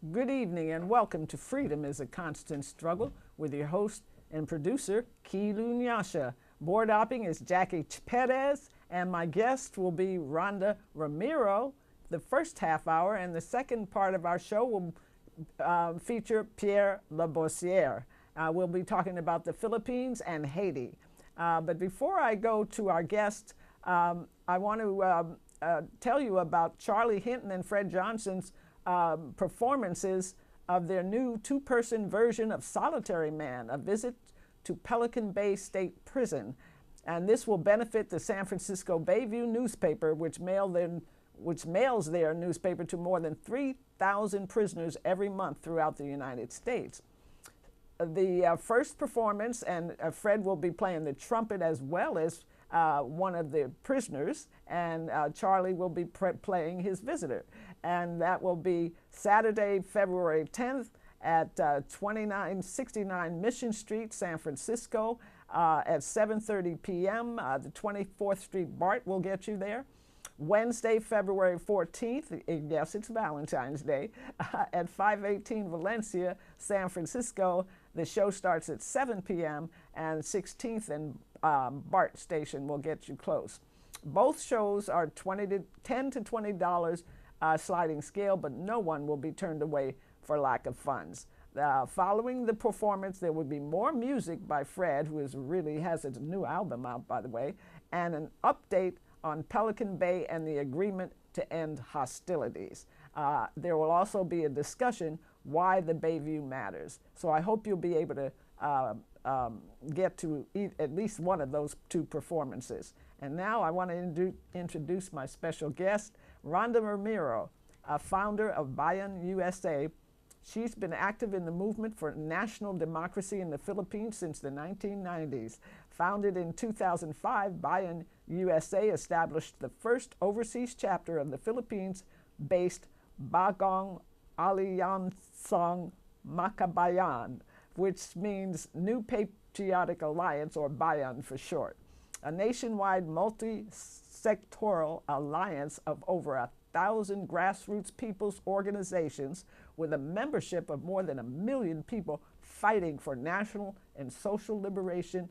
Good evening and welcome to Freedom is a Constant Struggle with your host and producer, Kilu Nyasha. Board hopping is Jackie Perez, and my guest will be Rhonda Ramiro. The first half hour and the second part of our show will feature Pierre Labossiere. We'll be talking about the Philippines and Haiti. But before I go to our guest, I want to tell you about Charlie Hinton and Fred Johnson's performances of their new two-person version of Solitary Man, a visit to Pelican Bay State Prison. And this will benefit the San Francisco Bayview newspaper, which mails their newspaper to more than 3,000 prisoners every month throughout the United States. The first performance, and Fred will be playing the trumpet as well as one of the prisoners, and Charlie will be playing his visitor. And that will be Saturday, February 10th at 2969 Mission Street, San Francisco at 7:30 p.m. The 24th Street BART will get you there. Wednesday, February 14th, yes, it's Valentine's Day, at 518 Valencia, San Francisco. The show starts at 7 p.m. and 16th and BART station will get you close. Both shows are $10 to $20 sliding scale, but no one will be turned away for lack of funds. Following the performance, there will be more music by Fred, who really has a new album out, by the way, and an update on Pelican Bay and the agreement to end hostilities. There will also be a discussion why the Bayview matters. So I hope you'll be able to get to at least one of those two performances. And now I want to introduce my special guest, Rhonda Ramiro, a founder of Bayan USA. She's been active in the movement for national democracy in the Philippines since the 1990s. Founded in 2005, Bayan USA established the first overseas chapter of the Philippines-based Bagong Alyansang Makabayan, which means New Patriotic Alliance, or Bayan for short, a nationwide multi-sectoral alliance of over 1,000 grassroots people's organizations with a membership of more than 1 million people fighting for national and social liberation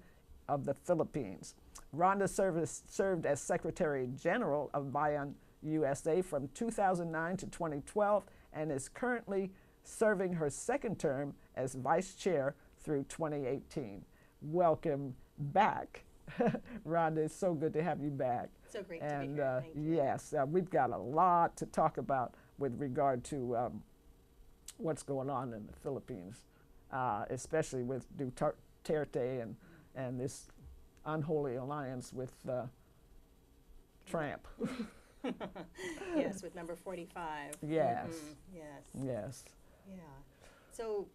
of the Philippines. Rhonda served as Secretary General of Bayan USA from 2009 to 2012 and is currently serving her second term as Vice Chair through 2018. Welcome back. Rhonda, it's so good to have you back. So great to be here. Thank you. Yes, we've got a lot to talk about with regard to what's going on in the Philippines, especially with Duterte and this unholy alliance with Trump. Yes, with number 45. Yes. Mm-hmm. Yes. Yes. Yeah. So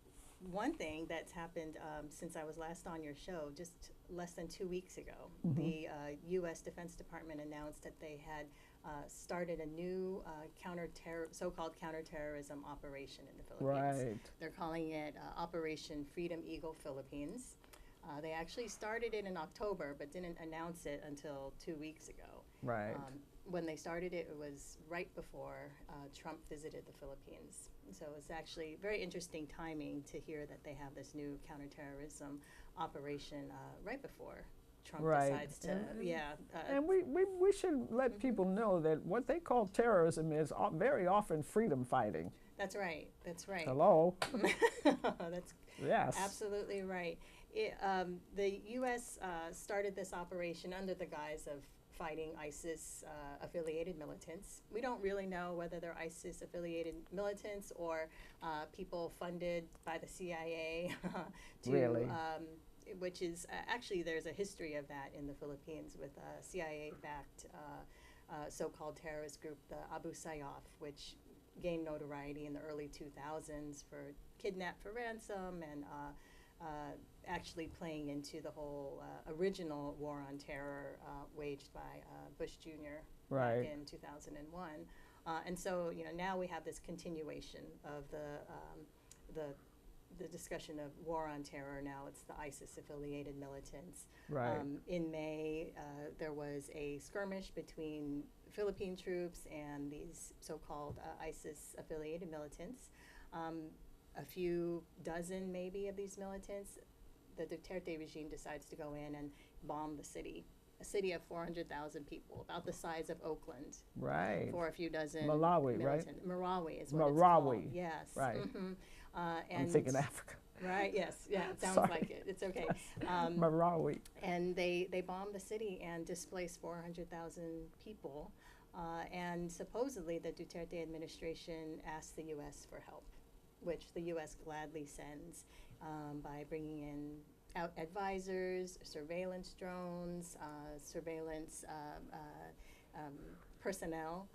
one thing that's happened since I was last on your show, just less than 2 weeks ago, the U.S. Defense Department announced that they had started a new so-called counterterrorism operation in the Philippines. Right. They're calling it Operation Freedom Eagle Philippines. They actually started it in October, but didn't announce it until 2 weeks ago. Right. When they started it, it was right before Trump visited the Philippines. So it's actually very interesting timing to hear that they have this new counterterrorism operation right before Trump decides to, and we should let people know that what they call terrorism is very often freedom fighting. That's right. That's right. Hello. That's yes. Absolutely right. The U.S. started this operation under the guise of fighting ISIS-affiliated militants. We don't really know whether they're ISIS-affiliated militants or people funded by the CIA to, really? Which is actually there's a history of that in the Philippines with a CIA-backed so-called terrorist group, the Abu Sayyaf, which gained notoriety in the early 2000s for kidnap for ransom and actually playing into the whole original war on terror waged by Bush Jr. Right. back in 2001. And so, now we have this continuation of the discussion of war on terror. Now it's the ISIS-affiliated militants. Right. In May, there was a skirmish between Philippine troops and these so-called ISIS-affiliated militants. A few dozen maybe of these militants, the Duterte regime decides to go in and bomb the city. A city of 400,000 people, about the size of Oakland. Right. For a few dozen Malawi, militant. right? Marawi is what it's Marawi. called. Yes. Right. And I'm thinking Africa. Right, yes, yeah, it sounds Sorry. like it. It's okay. Marawi. And they bombed the city and displaced 400,000 people. And supposedly the Duterte administration asked the U.S. for help, which the U.S. gladly sends by bringing in out advisors, surveillance drones, surveillance personnel.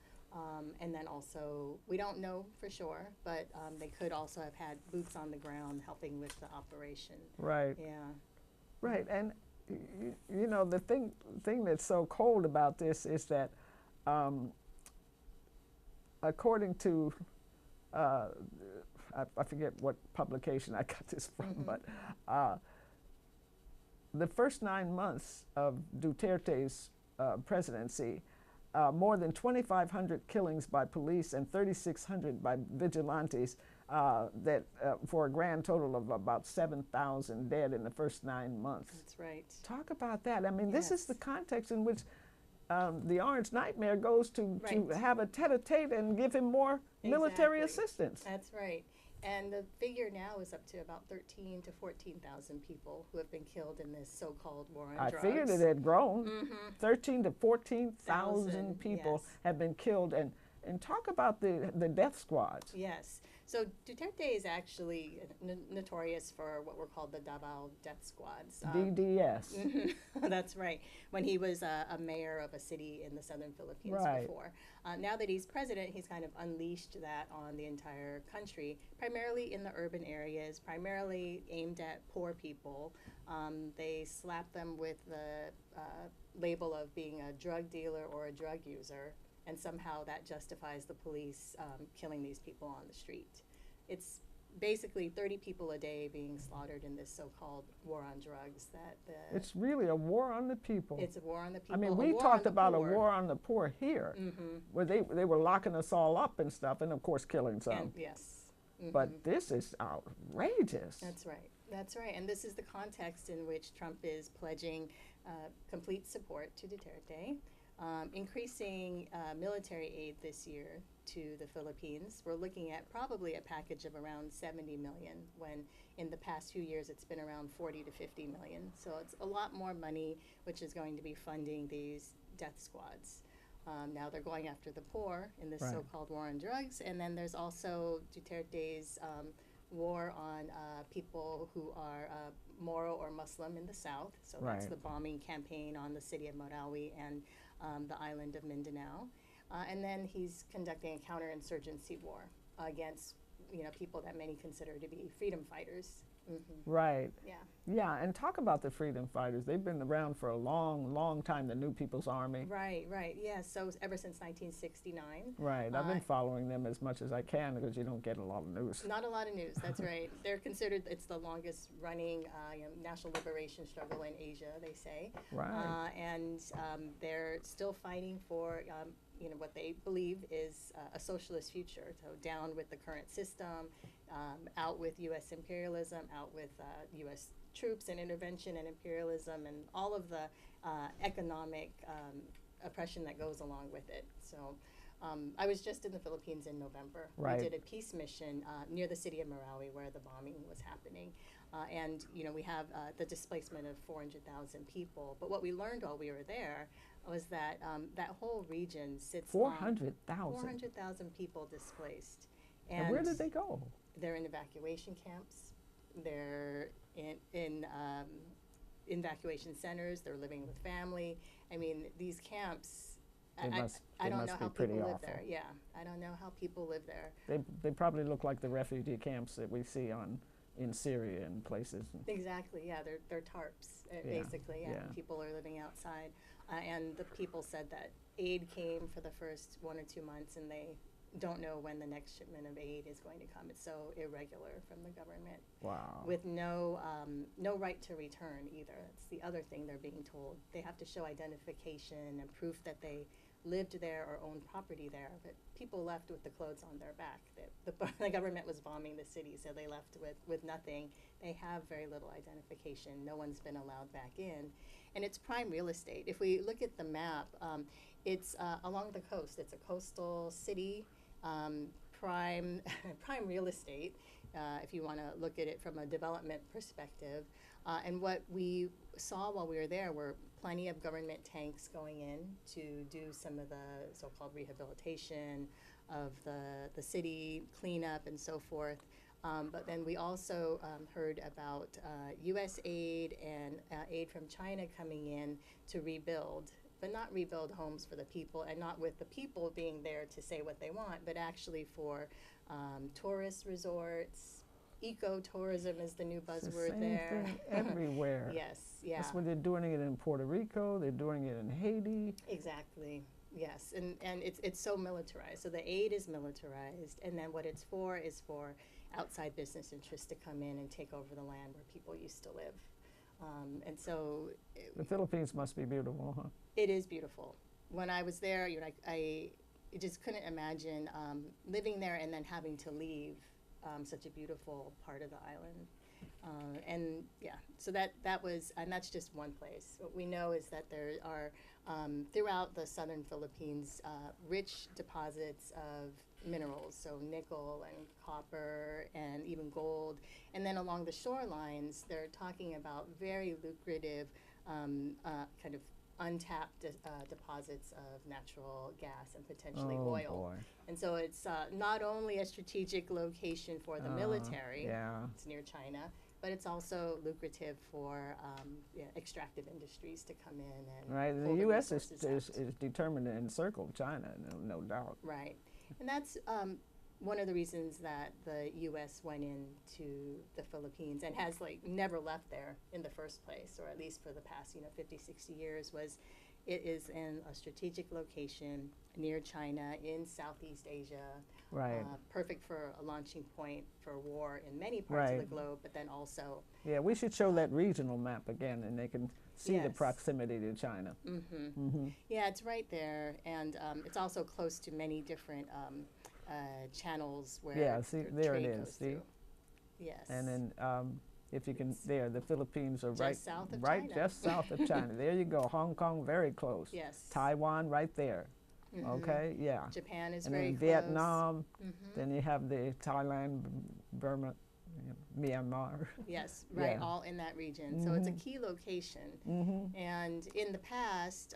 And then also, we don't know for sure, but they could also have had boots on the ground helping with the operation. Right. Yeah. Right. And, you know, the thing that's so cold about this is that according to, I forget what publication I got this from, but the first 9 months of Duterte's presidency, more than 2,500 killings by police and 3,600 by vigilantes, for a grand total of about 7,000 dead in the first 9 months. That's right. Talk about that. I mean, Yes. this is the context in which the Orange Nightmare goes to Right. have a tete-a-tete and give him more military Exactly. assistance. That's right. And the figure now is up to about 13 to 14,000 people who have been killed in this so-called war on I drugs. figured it had grown. 13 to 14,000 Thousand, people yes. have been killed. And talk about the death squads. Yes. So Duterte is actually notorious for what were called the Davao death squads. DDS. That's right. When he was a mayor of a city in the southern Philippines Right. before. Now that he's president, he's kind of unleashed that on the entire country, primarily in the urban areas, primarily aimed at poor people. They slap them with the label of being a drug dealer or a drug user, and somehow that justifies the police killing these people on the street. It's basically 30 people a day being slaughtered in this so-called war on drugs. It's really a war on the people. It's a war on the people. I mean, a we war talked on the about poor. a war on the poor here, where they were locking us all up and stuff, and of course killing some. And, yes. But this is outrageous. That's right. That's right. And this is the context in which Trump is pledging complete support to Duterte, increasing military aid this year to the Philippines. We're looking at probably a package of around 70 million, when in the past few years it's been around 40 to 50 million. So it's a lot more money, which is going to be funding these death squads. Now they're going after the poor in this Right. so-called war on drugs. And then there's also Duterte's war on people who are Moro or Muslim in the south. So that's Right. the bombing campaign on the city of Marawi and the island of Mindanao. And then he's conducting a counterinsurgency war against, people that many consider to be freedom fighters. Right. Yeah. Yeah, and talk about the freedom fighters. They've been around for a long, long time, the New People's Army. Right, right. Yeah, so ever since 1969. Right. I've been following them as much as I can because you don't get a lot of news. Not a lot of news, that's right. They're considered, it's the longest running national liberation struggle in Asia, they say. Right. And they're still fighting for what they believe is a socialist future. So down with the current system, out with U.S. imperialism, out with U.S. troops and intervention and imperialism and all of the economic oppression that goes along with it. So I was just in the Philippines in November. Right. We did a peace mission near the city of Marawi where the bombing was happening. And we have the displacement of 400,000 people. But what we learned while we were there was that that whole region sits 400,000. 400,000 people displaced. And where did they go? They're in evacuation camps. They're in evacuation centers. They're living with family. I mean, these camps, I don't know how people live there. Yeah, I don't know how people live there. They probably look like the refugee camps that we see in Syria and places. Exactly, yeah, they're tarps, basically, yeah. People are living outside. And the people said that aid came for the first 1 or 2 months, and they don't know when the next shipment of aid is going to come. It's so irregular from the government. Wow. With no right to return either. That's the other thing they're being told. They have to show identification and proof that they lived there or owned property there, but people left with the clothes on their back. The government was bombing the city, so they left with nothing. They have very little identification. No one's been allowed back in. And it's prime real estate. If we look at the map, it's along the coast. It's a coastal city, prime real estate, if you want to look at it from a development perspective. And what we saw while we were there were plenty of government tanks going in to do some of the so-called rehabilitation of the city, cleanup and so forth. But then we also heard about U.S. aid and aid from China coming in to rebuild, but not rebuild homes for the people, and not with the people being there to say what they want, but actually for tourist resorts. Eco-tourism is the new buzzword same there. thing everywhere. Yes, yeah. That's when they're doing it in Puerto Rico. They're doing it in Haiti. Exactly. Yes, and it's so militarized. So the aid is militarized, and then what it's for is for outside business interests to come in and take over the land where people used to live. And so The Philippines must be beautiful, huh? it is beautiful. When I was there, I just couldn't imagine living there and then having to leave such a beautiful part of the island. And yeah, so that was, and that's just one place. What we know is that there are throughout the southern Philippines rich deposits of minerals, so nickel and copper and even gold. And then along the shorelines, they're talking about very lucrative kind of untapped deposits of natural gas and potentially oil. Boy. And so it's not only a strategic location for the military, Yeah. it's near China, but it's also lucrative for extractive industries to come in and Right. pull The U.S. is resources out. determined to encircle China, no doubt. Right. And that's one of the reasons that the U.S. went into the Philippines and has never left there in the first place, or at least for the past 50, 60 years, was it is in a strategic location near China in Southeast Asia. Right. Perfect for a launching point for war in many parts of the Right. globe, but then also Yeah, we should show that regional map again, and they can see the Yes. proximity to China. yeah, it's right there, and it's also close to many different channels where Yeah, see, the there it trade is, goes see? through. Yes. And then if you can, It's there, the Philippines are just south of right China. just south of China. There you go. Hong Kong, very close. Yes. Taiwan, right there. Mhm. Okay, yeah. Japan is And very then close. Vietnam. Mhm. Then you have the Thailand, Burma, Myanmar. Yes, right, Yeah. all in that region. So it's a key location. And in the past,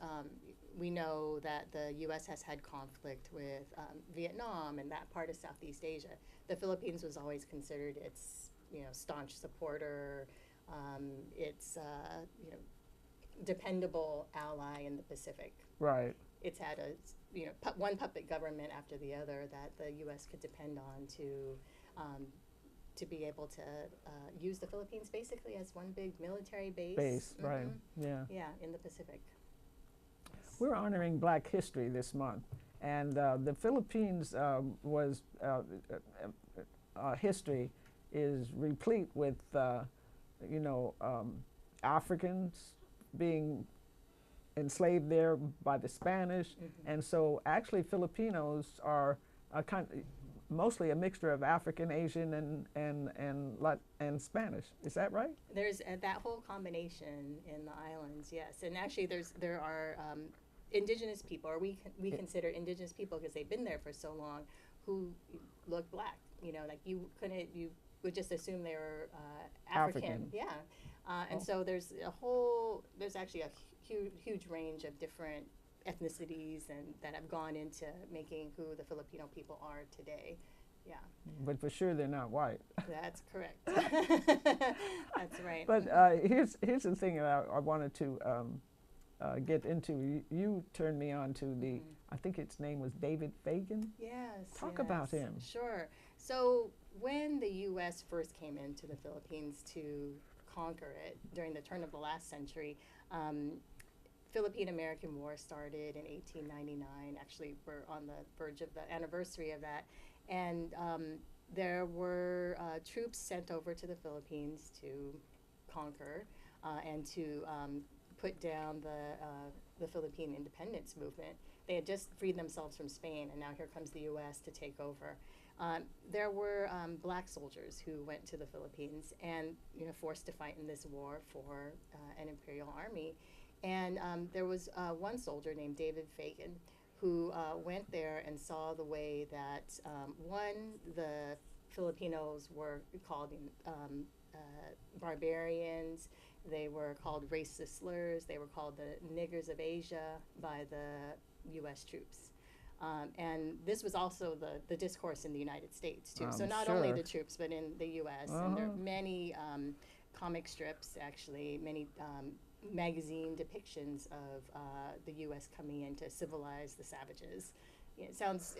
we know that the U.S. has had conflict with Vietnam and that part of Southeast Asia. The Philippines was always considered its, staunch supporter, its, dependable ally in the Pacific. Right. It's had one puppet government after the other that the U.S. could depend on to be able to use the Philippines basically as one big military base. Right. Yeah. Yeah, in the Pacific. We're honoring Black History this month, and the Philippines history is replete with, Africans being enslaved there by the Spanish, and so actually Filipinos are mostly a mixture of African, Asian, and Spanish. Is that right? There's that whole combination in the islands, yes. And actually there are indigenous people, or we consider indigenous people because they've been there for so long, who look black. You would just assume they were African. Yeah. And so there's actually a huge range of different ethnicities and that have gone into making who the Filipino people are today. Yeah. But for sure they're not white. That's correct. That's right. But here's the thing that I wanted to get into. You turned me on to the, I think its name was David Fagan. Yes. Talk about him. Sure. So when the U.S. first came into the Philippines to conquer it during the turn of the last century, Philippine-American War started in 1899. Actually, we're on the verge of the anniversary of that. And there were troops sent over to the Philippines to conquer and to put down the Philippine independence movement. They had just freed themselves from Spain, and now here comes the U.S. to take over. There were black soldiers who went to the Philippines and forced to fight in this war for an imperial army. And there was one soldier named David Fagan who went there and saw the way that, the Filipinos were called barbarians. They were called racist slurs. They were called the niggers of Asia by the U.S. troops. And this was also the discourse in the United States, too. So not only the troops, but in the U.S. And there are many comic strips, actually, many magazine depictions of the U.S. coming in to civilize the savages. It sounds,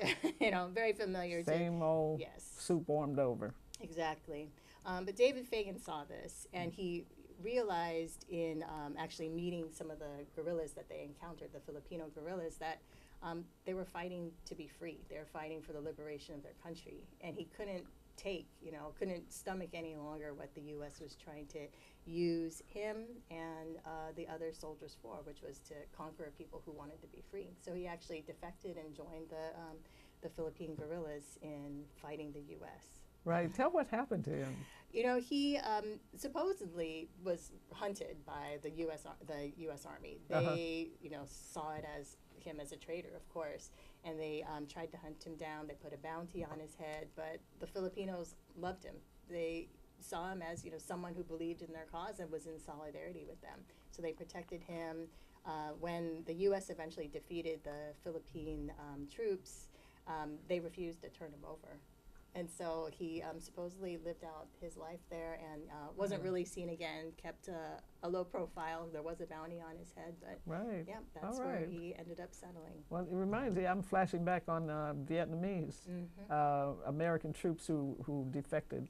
very familiar. Same old soup warmed over. Exactly. But David Fagan saw this, and he realized in actually meeting some of the guerrillas that they encountered, the Filipino guerrillas, that they were fighting to be free. They were fighting for the liberation of their country. And he couldn't couldn't stomach any longer what the U.S. was trying to use him and the other soldiers for, which was to conquer people who wanted to be free. So he actually defected and joined the Philippine guerrillas in fighting the U.S. Right. Tell what happened to him. He supposedly was hunted by the U.S. Army. They, saw it as him as a traitor, of course, and they tried to hunt him down. They put a bounty on his head, but the Filipinos loved him. They saw him as, someone who believed in their cause and was in solidarity with them. So they protected him. When the U.S. eventually defeated the Philippine troops, they refused to turn him over. And so he supposedly lived out his life there and wasn't really seen again, kept a low profile. There was a bounty on his head, but yeah, that's where he ended up settling. Well, it reminds me, I'm flashing back on Vietnamese American troops who defected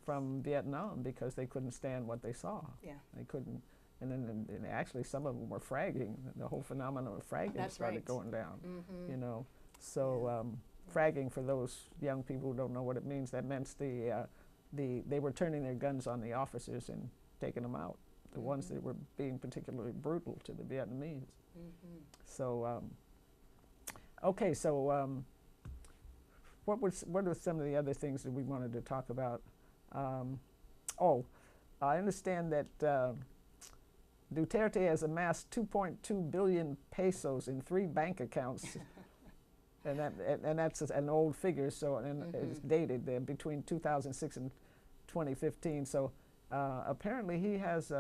from Vietnam because they couldn't stand what they saw. Yeah. They couldn't, and then and actually some of them were fragging. The whole phenomenon of fragging started going down, So fragging, for those young people who don't know what it means, that meant they were turning their guns on the officers and taking them out, the ones that were being particularly brutal to the Vietnamese. So, okay, so what are some of the other things that we wanted to talk about? I understand that Duterte has amassed 2.2 billion pesos in 3 bank accounts. And that's an old figure, so it's dated between 2006 and 2015. So apparently he's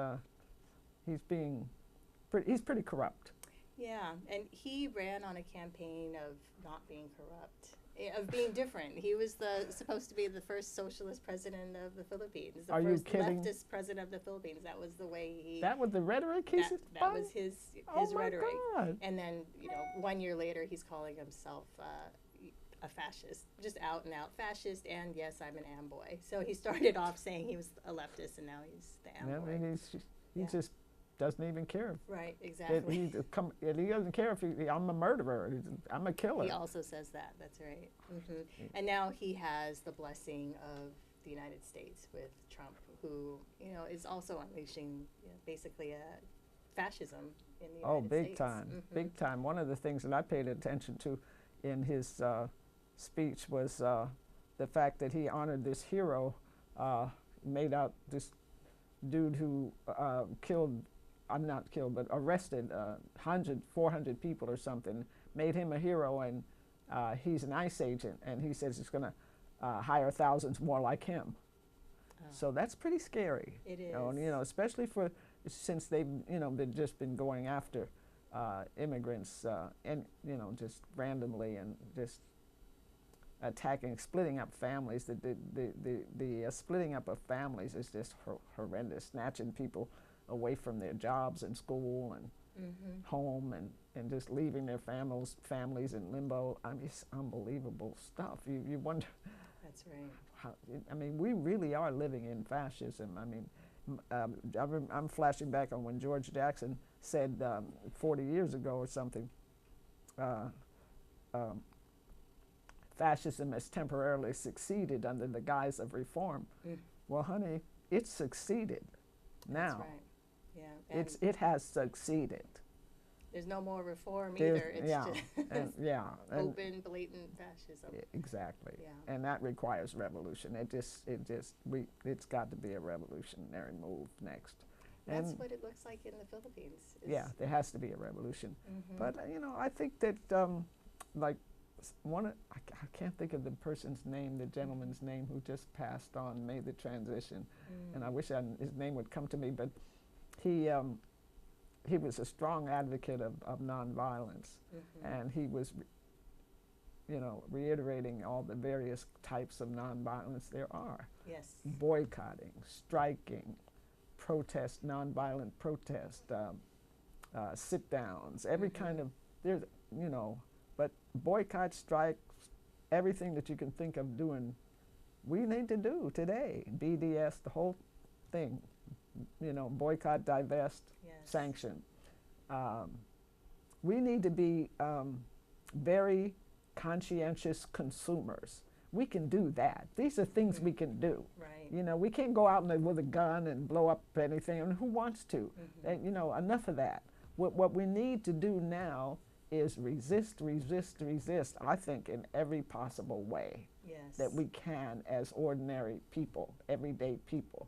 pretty corrupt. Yeah, and he ran on a campaign of not being corrupt, of being different. He was supposed to be the first socialist president of the Philippines, the first leftist president of the Philippines. That was the way he. That was the rhetoric. That was his rhetoric. God. And then 1 year later, he's calling himself a fascist, just out and out fascist. And yes, I'm an amboy. So he started off saying he was a leftist, and now he's the amboy. I mean, he just doesn't even care. Right, exactly. He doesn't care if I'm a murderer. I'm a killer. He also says that. That's right. And now he has the blessing of the United States with Trump, who is also unleashing basically a fascism in the United States. Big time, big time. One of the things that I paid attention to in his speech was the fact that he honored this hero, made out this dude who arrested 400 people or something, made him a hero, and he's an ICE agent, and he says he's going to hire thousands more like him. So that's pretty scary. It is. Especially since they've just been going after immigrants and just randomly and just attacking, splitting up families. The splitting up of families is just horrendous, snatching people away from their jobs and school and home and just leaving their families in limbo. I mean, it's unbelievable stuff. You wonder. That's right. We really are living in fascism. I'm flashing back on when George Jackson said 40 years ago or something, fascism has temporarily succeeded under the guise of reform. Well, honey, it's succeeded now. That's right. Yeah. It has succeeded. There's no more reform There's- either. It's yeah, just and, yeah, and open, blatant fascism. exactly. Yeah. And that requires revolution. It's got to be a revolutionary move next. That's And what it looks like in the Philippines. yeah, there has to be a revolution. Mhm. But I think that like I can't think of the person's name, the gentleman's name who just passed on, made the transition, and I wish his name would come to me. But he was a strong advocate of nonviolence, and he was, reiterating all the various types of nonviolence there are: Yes. boycotting, striking, protest, nonviolent protest, sit-downs, every kind of But boycott, strikes, everything that you can think of doing, we need to do today. BDS, the whole thing, boycott, divest, Yes. sanction. We need to be very conscientious consumers. We can do that. These are things we can do. Right. We can't go out with a gun and blow up anything. And who wants to? And, enough of that. What we need to do now is resist, resist, resist, I think, in every possible way Yes. that we can as ordinary people, everyday people,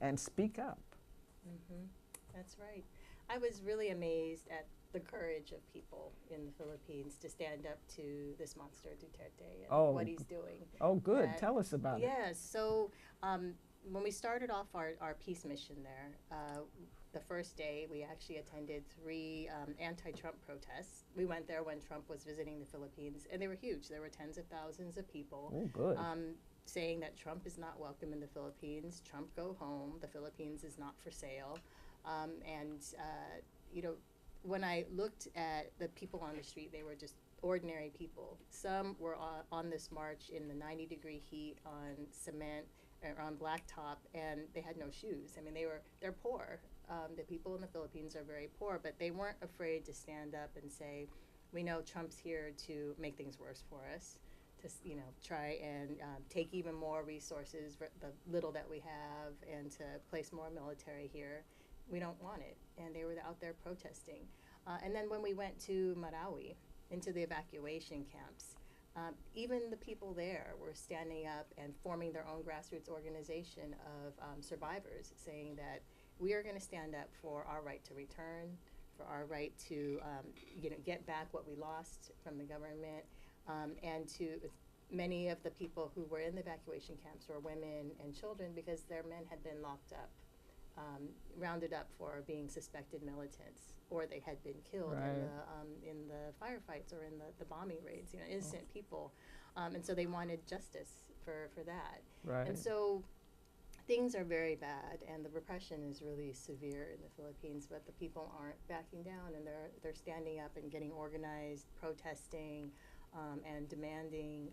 and speak up. That's right. I was really amazed at the courage of people in the Philippines to stand up to this monster Duterte and what he's doing. Oh, good. That- Tell us about it. Yes. So when we started off our peace mission there, the first day we actually attended 3 anti-Trump protests. We went there when Trump was visiting the Philippines, and they were huge. There were tens of thousands of people. Oh, good. Saying that Trump is not welcome in the Philippines. Trump go home. The Philippines is not for sale. When I looked at the people on the street, they were just ordinary people. Some were on this march in the 90-degree heat on cement or on blacktop, and they had no shoes. I mean, they're poor. The people in the Philippines are very poor, but they weren't afraid to stand up and say, we know Trump's here to make things worse for us, to try and take even more resources, the little that we have, and to place more military here. We don't want it. And they were out there protesting. And then when we went to Marawi, into the evacuation camps, even the people there were standing up and forming their own grassroots organization of survivors, saying that we are going to stand up for our right to return, for our right to get back what we lost from the government, and to many of the people who were in the evacuation camps were women and children because their men had been locked up, rounded up for being suspected militants, or they had been killed in the firefights or in the bombing raids, innocent people. And so they wanted justice for that. Right. And so things are very bad, and the repression is really severe in the Philippines, but the people aren't backing down, and they're standing up and getting organized, protesting, and demanding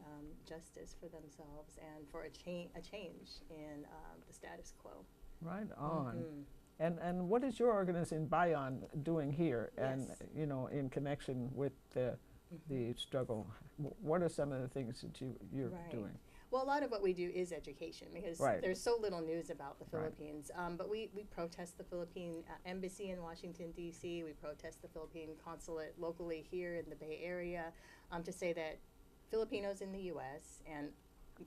justice for themselves and for a change in the status quo. Right on. And what is your organization, Bayan, doing here? And Yes. in connection with the struggle, what are some of the things that you're Right. doing? Well, a lot of what we do is education because there's so little news about the Philippines. But we protest the Philippine embassy in Washington, D.C. We protest the Philippine consulate locally here in the Bay Area to say that Filipinos in the U.S. and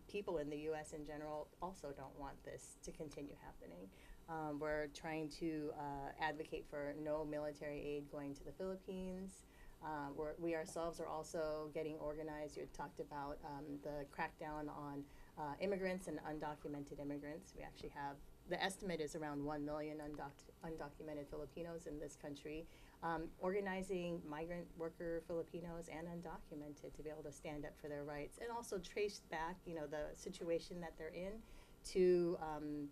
people in the U.S. in general also don't want this to continue happening. We're trying to advocate for no military aid going to the Philippines. We ourselves are also getting organized. You had talked about the crackdown on immigrants and undocumented immigrants. We actually have, the estimate is around 1 million undocumented Filipinos in this country. Organizing migrant worker Filipinos and undocumented to be able to stand up for their rights and also trace back, the situation that they're in to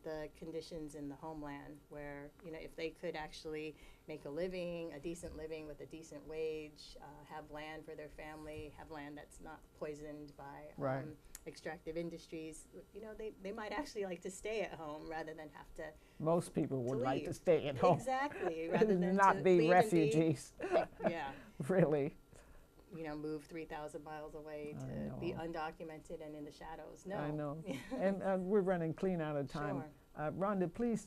the conditions in the homeland where, if they could actually make a decent living with a decent wage, have land for their family, have land that's not poisoned by extractive industries, they might actually like to stay at home rather than have to. Most people would like to leave. stay at home. Exactly, rather than not to be leave refugees. And yeah. Really. Move 3,000 miles away to be undocumented and in the shadows. No. I know. And we're running clean out of time. Sure. Rhonda, please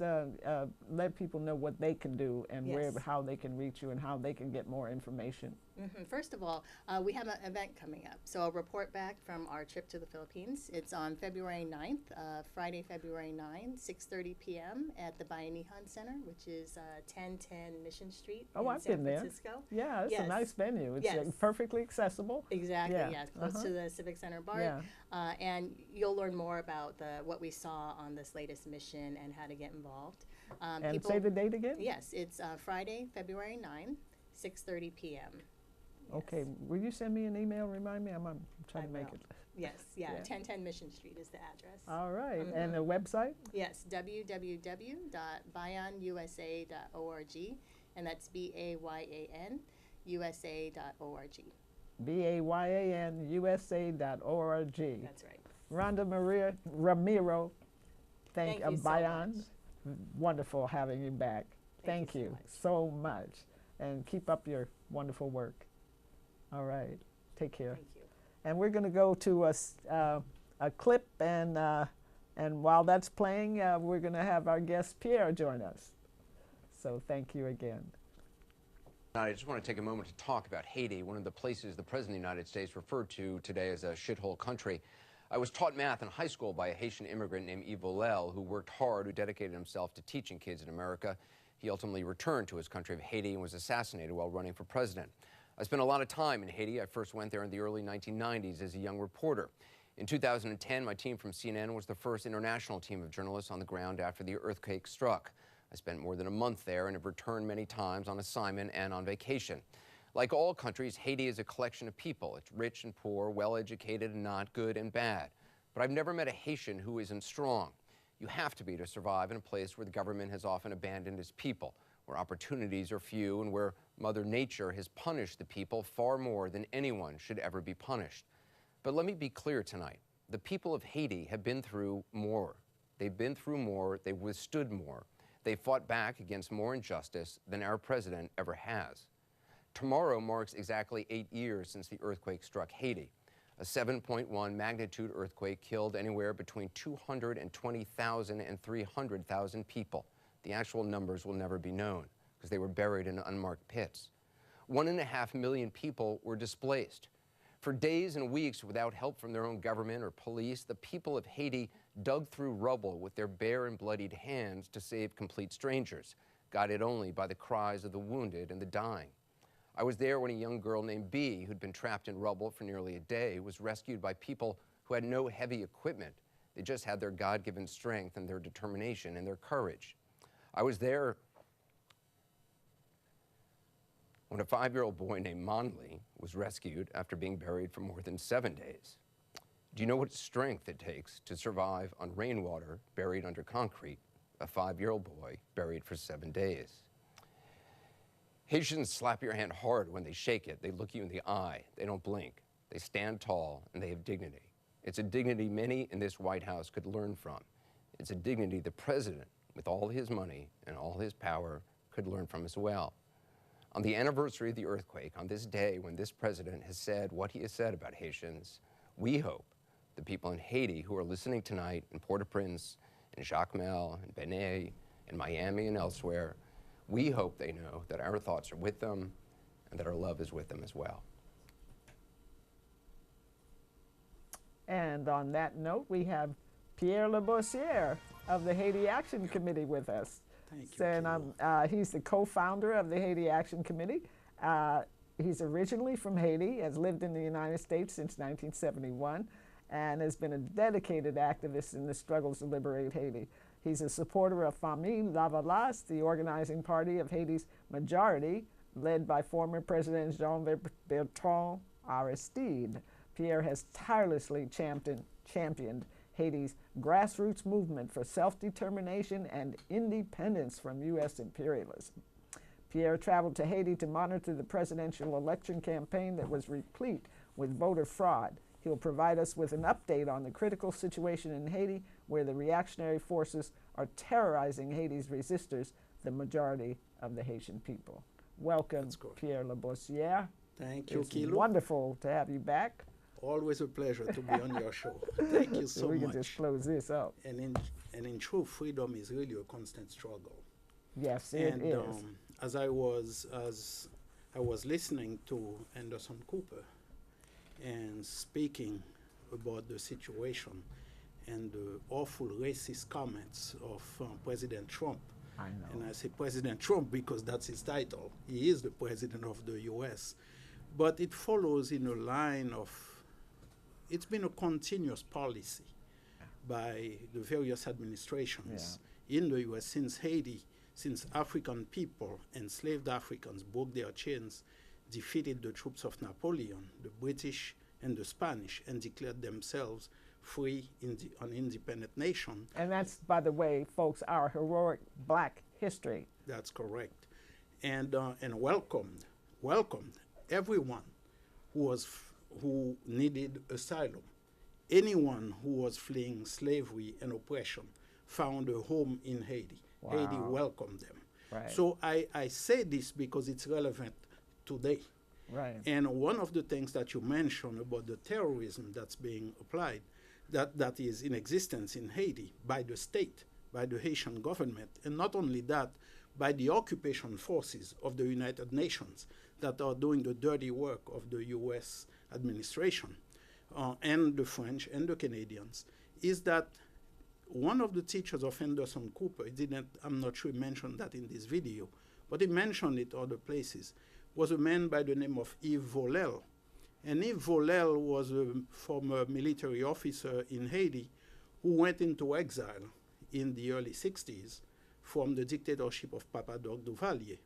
let people know what they can do and Yes. how they can reach you and how they can get more information. First of all, we have an event coming up. So I'll report back from our trip to the Philippines. It's on February 9th, Friday, February 9, 6:30 p.m. at the Bayanihan Center, which is 1010 Mission Street Oh, in I've San been Francisco. there. Yeah, it's Yes. a nice venue. It's Yes. perfectly accessible. Exactly, Yeah. yes, close to the Civic Center BART. Yeah. And you'll learn more about what we saw on this latest mission and how to get involved. And say the date again? Yes, it's Friday, February 9, 6:30 p.m. Okay, will you send me an email? Remind me, I'm trying I to make will. it. Yes, yeah, Yeah. 1010 Mission Street is the address. All right, and the website? Yes, www.bayanusa.org, and that's BAYAN USA.org. BAYANUSA.org. That's right. Rhonda Ramiro, Thank you so Bayan. much. Wonderful having you back. Thank Thank you you so so much. And keep up your wonderful work. All right, take care. Thank you. And we're going to go to a clip, and while that's playing, we're going to have our guest Pierre join us. So thank you again. I just want to take a moment to talk about Haiti, one of the places the President of the United States referred to today as a shithole country. I was taught math in high school by a Haitian immigrant named Yves Volel, who worked hard, who dedicated himself to teaching kids in America. He ultimately returned to his country of Haiti and was assassinated while running for president. I spent a lot of time in Haiti. I first went there in the early 1990s as a young reporter. In 2010, my team from CNN was the first international team of journalists on the ground after the earthquake struck. I spent more than a month there and have returned many times on assignment and on vacation. Like all countries, Haiti is a collection of people. It's rich and poor, well-educated and not, good and bad. But I've never met a Haitian who isn't strong. You have to be to survive in a place where the government has often abandoned its people, where opportunities are few, and where Mother Nature has punished the people far more than anyone should ever be punished. But let me be clear tonight. The people of Haiti have been through more. They've been through more. They've withstood more. They fought back against more injustice than our president ever has. Tomorrow marks exactly 8 years since the earthquake struck Haiti. A 7.1 magnitude earthquake killed anywhere between 220,000 and 300,000 people. The actual numbers will never be known because they were buried in unmarked pits. 1.5 million people were displaced. For days and weeks, without help from their own government or police, the people of Haiti dug through rubble with their bare and bloodied hands to save complete strangers, guided only by the cries of the wounded and the dying. I was there when a young girl named B, who'd been trapped in rubble for nearly a day, was rescued by people who had no heavy equipment. They just had their God-given strength and their determination and their courage. I was there when a 5-year-old boy named Monley was rescued after being buried for more than 7 days. Do you know what strength it takes to survive on rainwater buried under concrete? A 5-year-old boy buried for 7 days. Haitians slap your hand hard when they shake it. They look you in the eye. They don't blink. They stand tall, and they have dignity. It's a dignity many in this White House could learn from. It's a dignity the president, with all his money and all his power, could learn from as well. On the anniversary of the earthquake, on this day when this president has said what he has said about Haitians, we hope the people in Haiti who are listening tonight in Port-au-Prince, in Jacmel, in Benet, in Miami, and elsewhere, we hope they know that our thoughts are with them and that our love is with them as well. And on that note, we have Pierre Labossiere of the Haiti Action Committee with us. Thank you. And he's the co-founder of the Haiti Action Committee. He's originally from Haiti, has lived in the United States since 1971, and has been a dedicated activist in the struggles to liberate Haiti. He's a supporter of Famille Lavalas, the organizing party of Haiti's majority, led by former President Jean-Bertrand Aristide. Pierre has tirelessly championed Haiti's grassroots movement for self-determination and independence from U.S. imperialism. Pierre traveled to Haiti to monitor the presidential election campaign that was replete with voter fraud. He'll provide us with an update on the critical situation in Haiti, where the reactionary forces are terrorizing Haiti's resistors, the majority of the Haitian people. Welcome, Pierre Labossiere. Thank you, It's Kilo. wonderful to have you back. always a pleasure to be on your show. Thank you so we much. can just close this out. And in true, freedom is really a constant struggle. Yes, it is. As I was listening to Anderson Cooper and speaking about the situation and the awful racist comments of President Trump. I know. And I say President Trump because that's his title. He is the president of the U.S. But it follows in a line of, it's been a continuous policy by the various administrations in the U.S. since Haiti, since African people, enslaved Africans, broke their chains, defeated the troops of Napoleon, the British and the Spanish, and declared themselves free, an independent nation. And that's, by the way, folks, our heroic black history. That's correct. And welcomed everyone who needed asylum. Anyone who was fleeing slavery and oppression found a home in Haiti. Wow. Haiti welcomed them. Right. So I say this because it's relevant today. Right. And one of the things that you mentioned about the terrorism that's being applied, that is in existence in Haiti by the state, by the Haitian government, and not only that, by the occupation forces of the United Nations that are doing the dirty work of the U.S. administration, and the French and the Canadians, is that one of the teachers of Anderson Cooper, I'm not sure he mentioned that in this video, but he mentioned it other places, was a man by the name of Yves Volel. And Yves Volel was a former military officer in Haiti who went into exile in the early 60s from the dictatorship of Papa Doc Duvalier.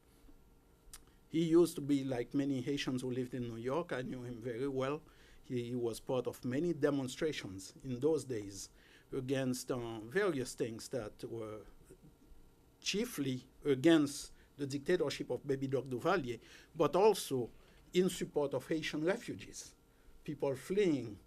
He used to be like many Haitians who lived in New York. I knew him very well. He was part of many demonstrations in those days against various things that were chiefly against the dictatorship of Baby Doc Duvalier, but also in support of Haitian refugees, people fleeing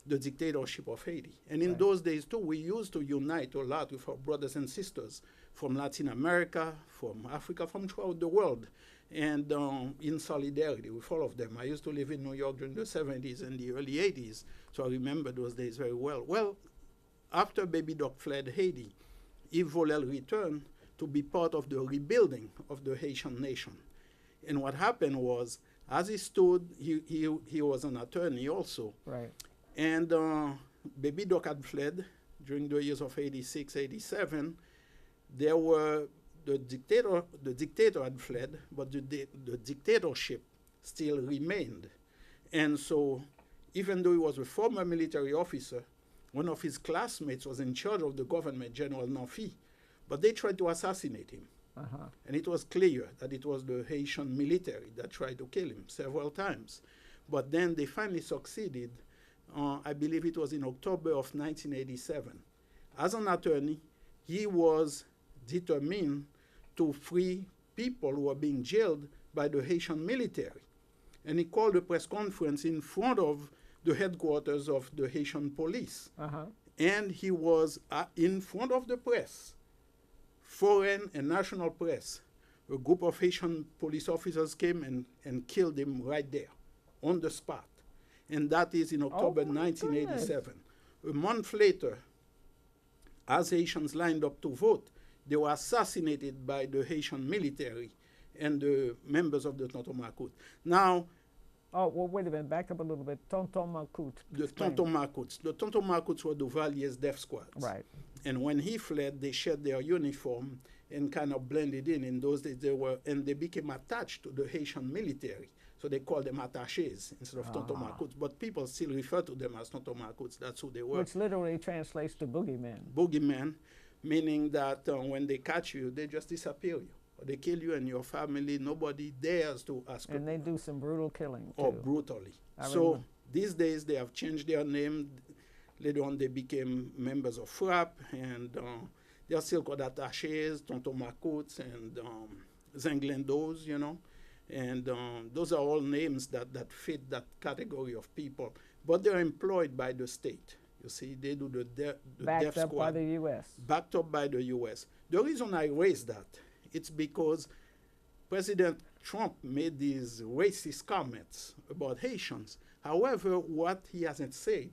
the dictatorship of Haiti. And in those days, too, we used to unite a lot with our brothers and sisters from Latin America, from Africa, from throughout the world, and in solidarity with all of them. I used to live in New York during the 70s and the early 80s, so I remember those days very well. Well, after Baby Doc fled Haiti, Yves Volel returned to be part of the rebuilding of the Haitian nation. And what happened was, as he stood, he was an attorney also. Right. And Baby Doc had fled during the years of 86, 87. There were, the dictator had fled, but the dictatorship still remained. And so, even though he was a former military officer, one of his classmates was in charge of the government, General Nanfi, but they tried to assassinate him. And it was clear that it was the Haitian military that tried to kill him several times. But then they finally succeeded. I believe it was in October of 1987. As an attorney, he was determined to free people who were being jailed by the Haitian military. And he called a press conference in front of the headquarters of the Haitian police. And he was in front of the press, foreign and national press. A group of Haitian police officers came and killed him right there, on the spot. And that is in October 1987. A month later, as Haitians lined up to vote, they were assassinated by the Haitian military and the members of the Tonton Macoute. Now, oh, well, wait a minute. Back up a little bit. Tonton Macoute. The Tonton Macoutes. The Tonton Macoutes were Duvalier's death squads. Right. And when he fled, they shed their uniform and kind of blended in. In those days, they became attached to the Haitian military. So they called them attachés instead of Tonton Macoutes. But people still refer to them as Tonton Macoutes. That's who they were. Which literally translates to boogeyman. Boogeyman, meaning that when they catch you, they just disappear you. Or they kill you and your family. Nobody dares to ask you. And they do some brutal killing, too. Oh, brutally. So these days, they have changed their name. Later on, they became members of FRAP, and they are still called attachés, Tonton Macoutes, and Zenglendos, you know. And those are all names that fit that category of people. But they're employed by the state. You see, they do the death squad. Backed up by the U.S. Backed up by the U.S. The reason I raise that, it's because President Trump made these racist comments about Haitians However, what he hasn't said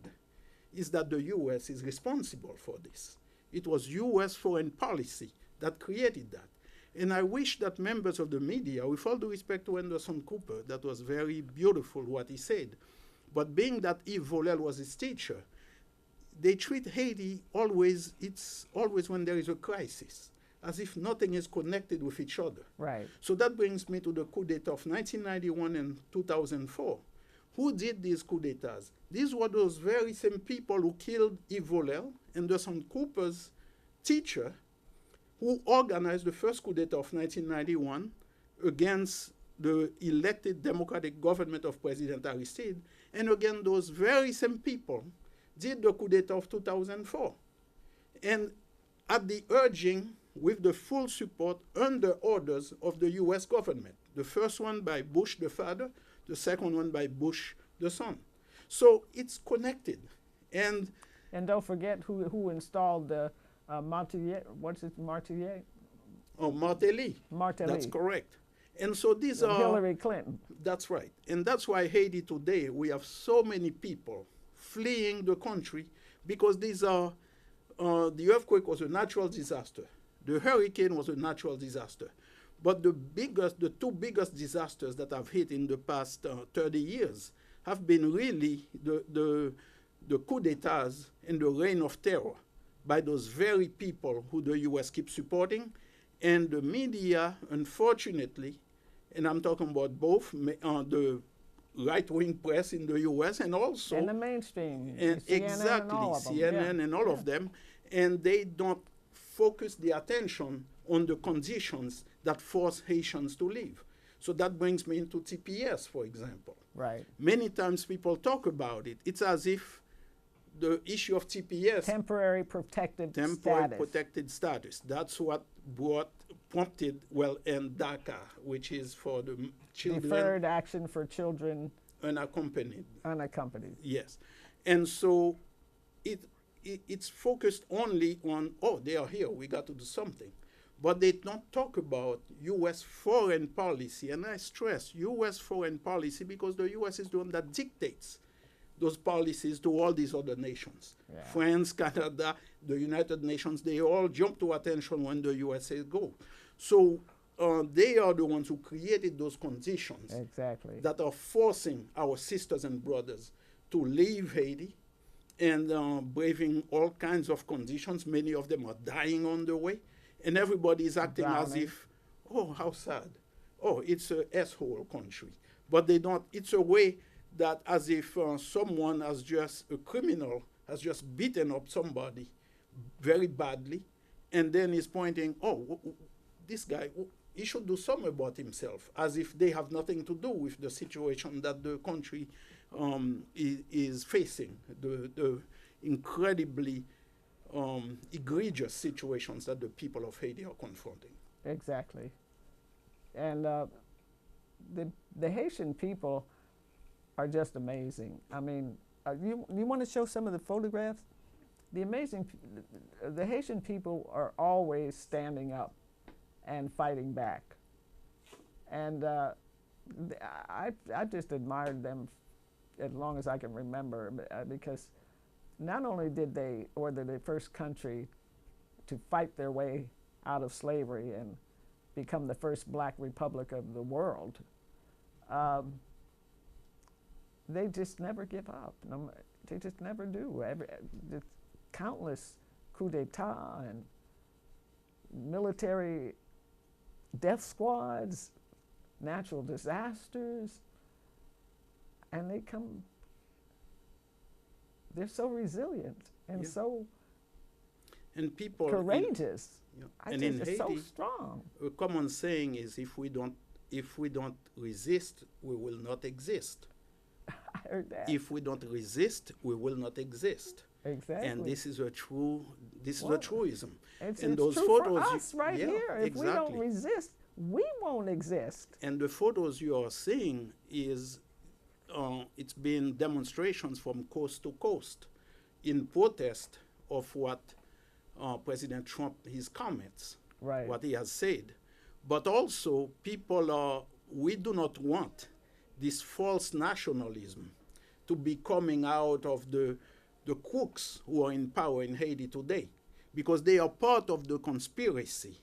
is that the U.S. is responsible for this. It was U.S. foreign policy that created that. And I wish that members of the media, with all due respect to Anderson Cooper, that was very beautiful what he said, but being that Yves Volel was his teacher, they treat Haiti always, it's always when there is a crisis, as if nothing is connected with each other. Right. So that brings me to the coup d'etat of 1991 and 2004. Who did these coups d'etats? These were those very same people who killed Yves Volel, Anderson Cooper's teacher, who organized the first coup d'etat of 1991 against the elected democratic government of President Aristide, and again, those very same people did the coup d'etat of 2004. And at the urging, with the full support under orders of the US government. The first one by Bush the father, the second one by Bush the son. So it's connected. And don't forget who installed the Martelly. What's it, Martelly? oh, Martelly. Martelly. That's correct. And so these are Hillary Clinton. That's right. And that's why Haiti today, we have so many people fleeing the country because these are, the earthquake was a natural disaster. The hurricane was a natural disaster. But the two biggest disasters that have hit in the past 30 years have been really the coup d'etats and the reign of terror by those very people who the US keeps supporting. And the media, unfortunately, and I'm talking about both the right-wing press in the US and also... And the mainstream. And CNN exactly, and all of them. CNN Yeah. and all of them. And they don't focus the attention on the conditions that force Haitians to leave. So that brings me into TPS, for example. Right. Many times people talk about it. It's as if the issue of TPS, Temporary protected status, that's what prompted, in DACA, which is for the children. Deferred action for children Unaccompanied. unaccompanied. Yes. And so it's focused only on, they are here, we got to do something. But they don't talk about U.S. foreign policy. And I stress U.S. foreign policy because the U.S. is the one that dictates those policies to all these other nations. Yeah. France, Canada, the United Nations, they all jump to attention when the USA go. So they are the ones who created those conditions Exactly. that are forcing our sisters and brothers to leave Haiti and braving all kinds of conditions. Many of them are dying on the way. And everybody is acting as Drowning. if, oh, how sad. Oh, it's an asshole country. But they don't, it's a way that as if someone has just, a criminal has just beaten up somebody very badly, and then is pointing, this guy, he should do something about himself, as if they have nothing to do with the situation that the country is facing, the incredibly egregious situations that the people of Haiti are confronting. Exactly. And the Haitian people are just amazing. I mean, you want to show some of the photographs? The Haitian people are always standing up and fighting back. And I just admired them as long as I can remember, because not only were they the first country to fight their way out of slavery and become the first black republic of the world, they just never give up. They just never do. There's countless coups d'etat and military death squads, natural disasters, and they're so resilient and so and people courageous. And in Haiti, Haiti, so strong. a common saying is, if we don't resist, we will not exist. I heard that. If we don't resist, we will not exist. Exactly. And this is a truism. It's those true photos for us right here. If we don't resist, we won't exist. And the photos you are seeing is, it's been demonstrations from coast to coast in protest of what President Trump, his comments, Right. what he has said. But also, we do not want this false nationalism to be coming out of the crooks who are in power in Haiti today, because they are part of the conspiracy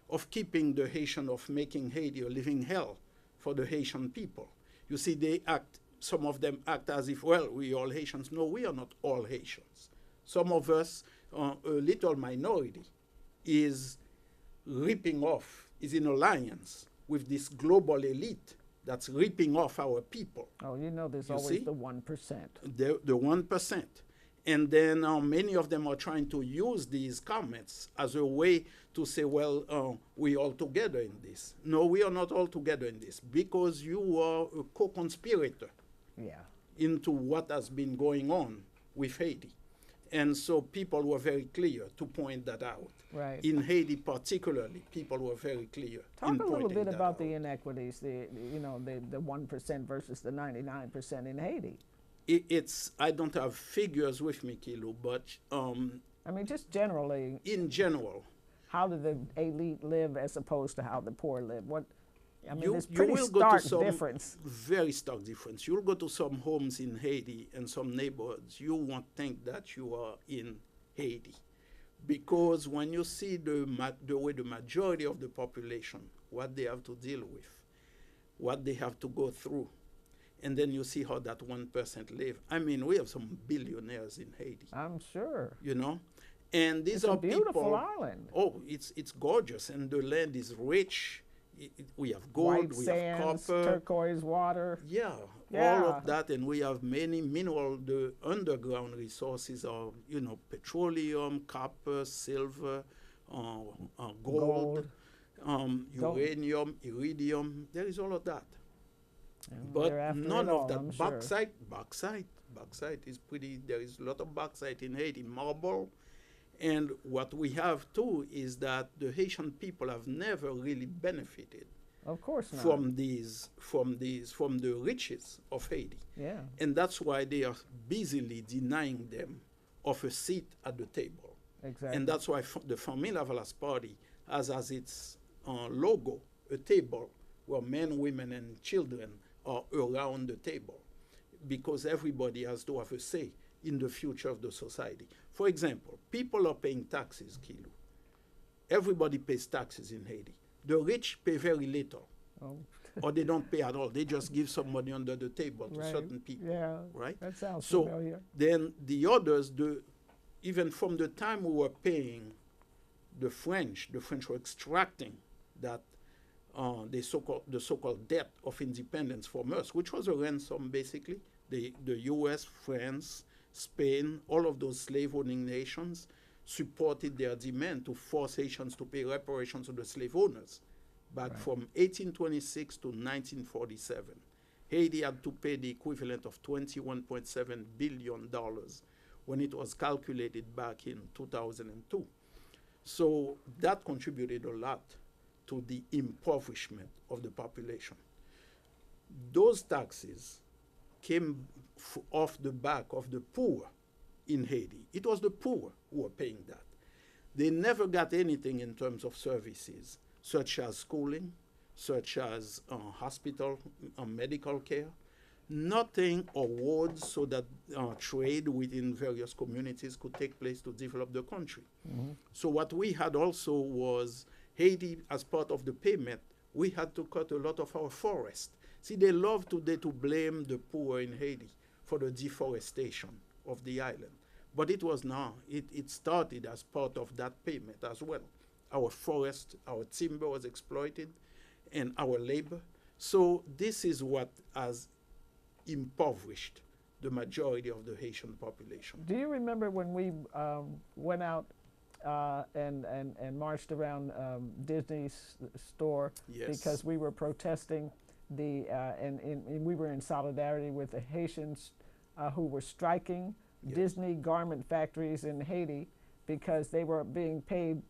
of keeping the Haitian, of making Haiti a living hell for the Haitian people. You see, some of them act as if, well, we all Haitians. No, we are not all Haitians. Some of us, a little minority, is ripping off, is in alliance with this global elite that's ripping off our people. Oh, you know, there's You always see? the 1%. The 1%. And then many of them are trying to use these comments as a way to say, well, we all together in this. No, we are not all together in this, because you are a co-conspirator Yeah. into what has been going on with Haiti. And so people were very clear to point that out. Right. In Haiti particularly, people were very clear Talk in a little pointing bit that about out. the inequities, the 1% versus the 99% in Haiti. I don't have figures with me, Kilo, but I mean, just generally, in general, how do the elite live as opposed to how the poor live? I mean, you there's pretty will go stark to some difference. very stark difference. You'll go to some homes in Haiti and some neighborhoods. You won't think that you are in Haiti, because when you see the way the majority of the population, what they have to deal with, what they have to go through, and then you see how that 1% live. I mean, we have some billionaires in Haiti, I'm sure. you know, and these It's are a beautiful people. island. Oh, it's gorgeous, and the land is rich. We have gold, White we sands, have copper, turquoise water. yeah, Yeah. all of that, and we have many mineral. The underground resources are, you know, petroleum, copper, silver, gold, Gold. uranium, iridium. There is all of that, And but they're after none it all, of that I'm sure. bauxite is pretty. There is a lot of bauxite in Haiti, marble. And what we have too is that the Haitian people have never really benefited Of course not. from the riches of Haiti. Yeah. And that's why they are busily denying them of a seat at the table. Exactly. And that's why the Famille Avalas Party has as its logo a table where men, women, and children are around the table, because everybody has to have a say in the future of the society. For example, people are paying taxes, Kilo. Everybody pays taxes in Haiti. The rich pay very little, Oh, or they don't pay at all. They just give some money under the table to right. certain people. Yeah. Right? That sounds So familiar. then the others, even from the time we were paying the French were extracting that the so-called debt of independence from us, which was a ransom basically. The U.S., France, Spain, all of those slave-owning nations supported their demand to force Haitians to pay reparations to the slave owners. But from 1826 to 1947, Haiti had to pay the equivalent of $21.7 billion when it was calculated back in 2002. So that contributed a lot to the impoverishment of the population. Those taxes came off the back of the poor in Haiti. It was the poor who were paying that. They never got anything in terms of services, such as schooling, such as hospital, medical care, nothing or wards so that trade within various communities could take place to develop the country. Mm-hmm. So what we had also was Haiti, as part of the payment, we had to cut a lot of our forest. See, they love today to blame the poor in Haiti for the deforestation of the island. But it was not. It started as part of that payment as well. Our forest, our timber was exploited, and our labor. So this is what has impoverished the majority of the Haitian population. Do you remember when we went out and marched around Disney's store? Yes. Because we were protesting and we were in solidarity with the Haitians who were striking Disney garment factories in Haiti because they were being paid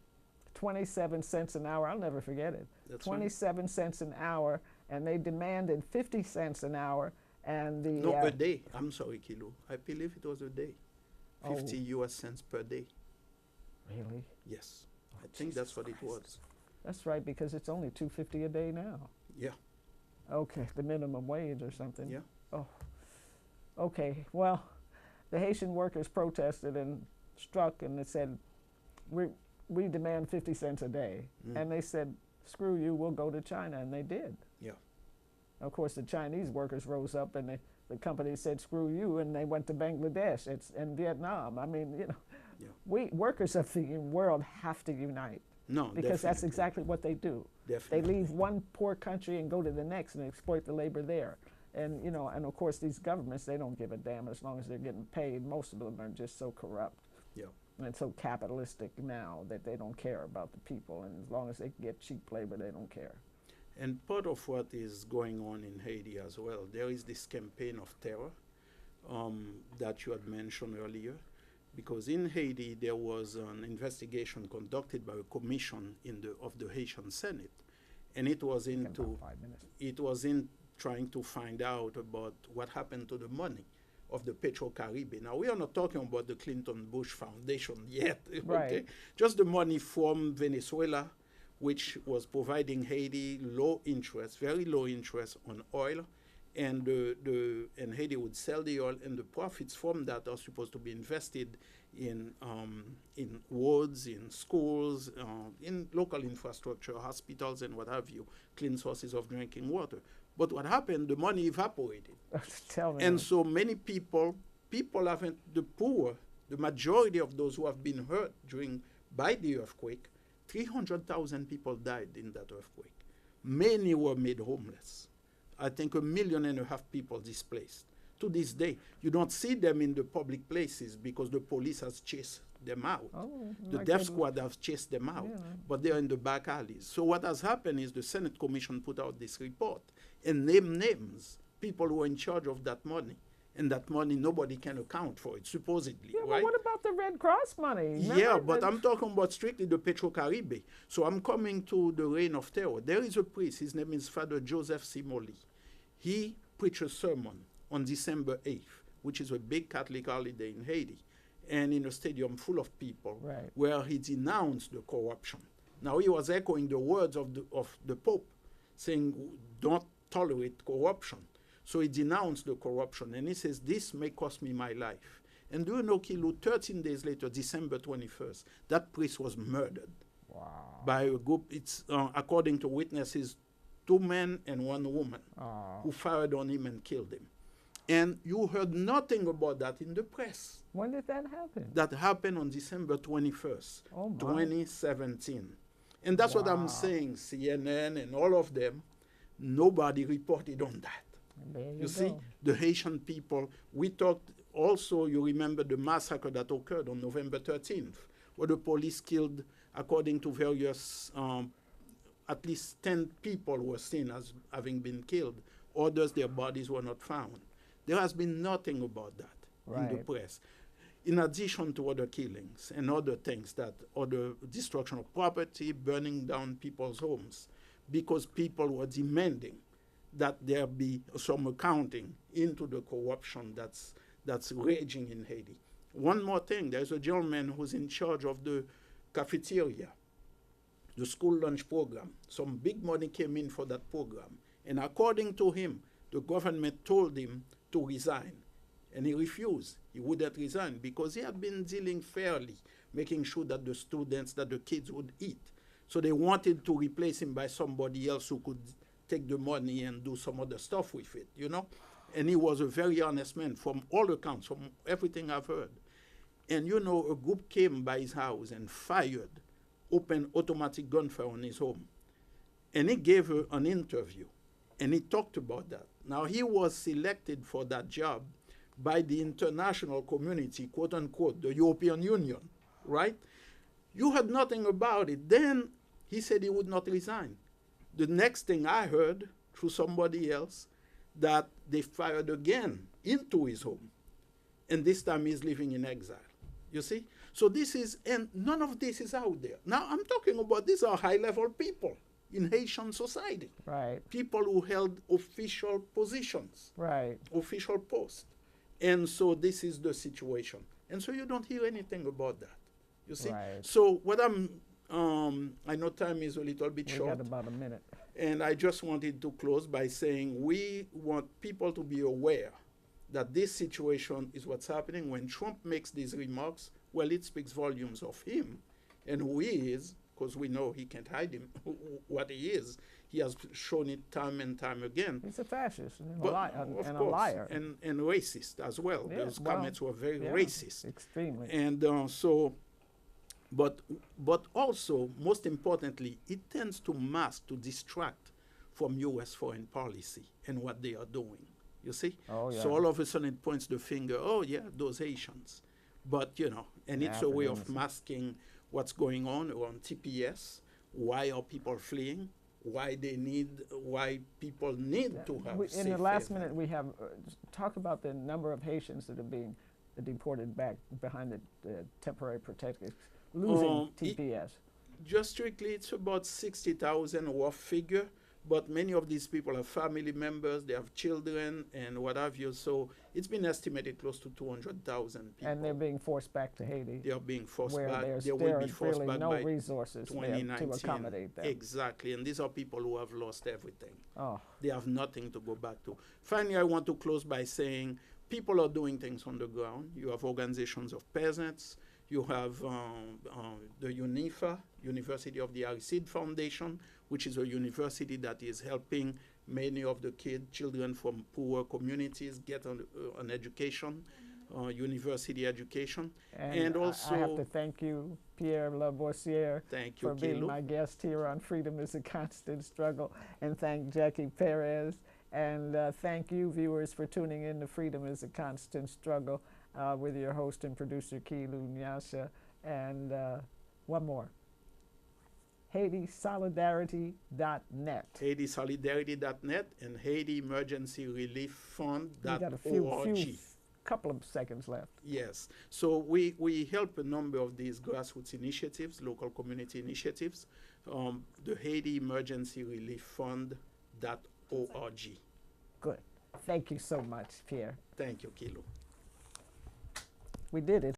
27 cents an hour. I'll never forget it. That's 27 right. cents an hour, and they demanded 50 cents an hour. And the No, a day. I'm sorry, Kilo. I believe it was a day. 50 US cents per day. Really? Yes. I think that's what it was. That's right, because it's only $2.50 a day now. Yeah. Okay, the minimum wage or something. Yeah. Oh. Okay, well, the Haitian workers protested and struck, and they said, we demand 50 cents a day. And they said, screw you, we'll go to China, and they did. Yeah. Of course, the Chinese workers rose up, and the company said, screw you, and they went to Bangladesh and Vietnam. I mean, you know, Yeah. we workers of the world have to unite. No, Because that's definitely. exactly what they do. Definitely. They leave one poor country and go to the next and exploit the labor there. And, you know, and of course these governments, they don't give a damn as long as they're getting paid. Most of them are just so corrupt Yeah. and so capitalistic now that they don't care about the people. And as long as they get cheap labor, they don't care. And part of what is going on in Haiti as well, there is this campaign of terror that you had mentioned earlier. Because in Haiti, there was an investigation conducted by a commission of the Haitian Senate, and it was In into about 5 minutes. it was in trying to find out about what happened to the money of the Petro-Caribbean. Now, we are not talking about the Clinton-Bush Foundation yet, okay? Right. Just the money from Venezuela, which was providing Haiti low interest, very low interest on oil, and and Haiti would sell the oil, and the profits from that are supposed to be invested in roads, in schools, in local infrastructure, hospitals, and what have you, clean sources of drinking water. But what happened? The money evaporated, Tell me. and so many people haven't. The poor, the majority of those who have been hurt by the earthquake, 300,000 people died in that earthquake. Many were made homeless. I think 1.5 million people displaced. To this day, you don't see them in the public places because the police has chased them out. Oh, The like death they do. squad has chased them out, Yeah. but they're in the back alleys. So what has happened is the Senate Commission put out this report and named names, people who are in charge of that money. And that money, nobody can account for it, supposedly, Yeah, right? well, what about the Red Cross money? Yeah, Remember but the- I'm talking about strictly the Petro-Caribbean. So I'm coming to the reign of terror. There is a priest, his name is Father Joseph Simoli. He preached a sermon on December 8th, which is a big Catholic holiday in Haiti, and in a stadium full of people, Right. where he denounced the corruption. Now, he was echoing the words of the Pope, saying, don't tolerate corruption. So he denounced the corruption, and he says, this may cost me my life. And do you know, Kilu, 13 days later, December 21st, that priest was murdered Wow. by a group. It's, according to witnesses, 2 men and 1 woman Oh. who fired on him and killed him. And you heard nothing about that in the press. When did that happen? That happened on December 21st, Oh, my. 2017. And that's what I'm Wow. saying, CNN and all of them, nobody reported on that. There You see, go. the Haitian people, we talked also, you remember the massacre that occurred on November 13th, where the police killed, according to various, at least 10 people were seen as having been killed. Others, their bodies were not found. There has been nothing about that in the Right. press. In addition to other killings and other things other destruction of property, burning down people's homes, because people were demanding that there be some accounting into the corruption that's raging in Haiti. One more thing, there's a gentleman who's in charge of the cafeteria, the school lunch program. Some big money came in for that program. And according to him, the government told him to resign. And he refused. He wouldn't resign because he had been dealing fairly, making sure that the kids would eat. So they wanted to replace him by somebody else who could take the money and do some other stuff with it, you know? And he was a very honest man from all accounts, from everything I've heard. And, you know, a group came by his house and opened automatic gunfire on his home. And he gave an interview, and he talked about that. Now, he was selected for that job by the international community, quote unquote, the European Union, right? You heard nothing about it. Then he said he would not resign. The next thing I heard through somebody else, that they fired again into his home. And this time he's living in exile. You see? So and none of this is out there. Now I'm talking about these are high-level people in Haitian society. Right. People who held official positions, Right. official posts. And so this is the situation. And so you don't hear anything about that. You see? Right. So what I know time is a little bit We short. got about a minute. And I just wanted to close by saying we want people to be aware that this situation is what's happening. When Trump makes these remarks, well, it speaks volumes of him and who he is, because we know he can't hide him, what he is. He has shown it time and time again. He's a fascist and, But, a liar. And racist as well. Yeah, Those well, comments were very yeah, racist. Extremely. And but also, most importantly, it tends to mask, to distract from U.S. foreign policy and what they are doing. You see? Oh, yeah. So all of a sudden it points the finger, oh, yeah, those Haitians. But, and it's a way of Africans. masking what's going on TPS. Why are people fleeing? Why people need to have In safe the last haven. minute, we have talk about the number of Haitians that are being deported back behind the temporary protected, losing TPS. Just strictly, it's about 60,000 rough figure, but many of these people have family members, they have children and what have you, so it's been estimated close to 200,000 people. And they're being forced back to Haiti, They are being forced where back. there's They will be forced really back no by resources there to 2019. accommodate them. Exactly, and these are people who have lost everything. Oh, They have nothing to go back to. Finally, I want to close by saying people are doing things on the ground. You have organizations of peasants. You have the UNIFA, University of the Aristide Foundation, which is a university that is helping many of the children from poor communities get an education, university education. And also, I have to thank you, Pierre Labossiere, thank you, for being Kilo. my guest here on Freedom is a Constant Struggle, and thank Jackie Perez, and thank you, viewers, for tuning in to Freedom is a Constant Struggle with your host and producer, Kilu Nyasha, and one more, HaitiSolidarity.net. HaitiSolidarity.net and HaitiEmergencyReliefFund.org. We got a couple of seconds left. Yes. So we help a number of these grassroots initiatives, local community initiatives. The HaitiEmergencyReliefFund.org. Good. Thank you so much, Pierre. Thank you, Kilo. We did it.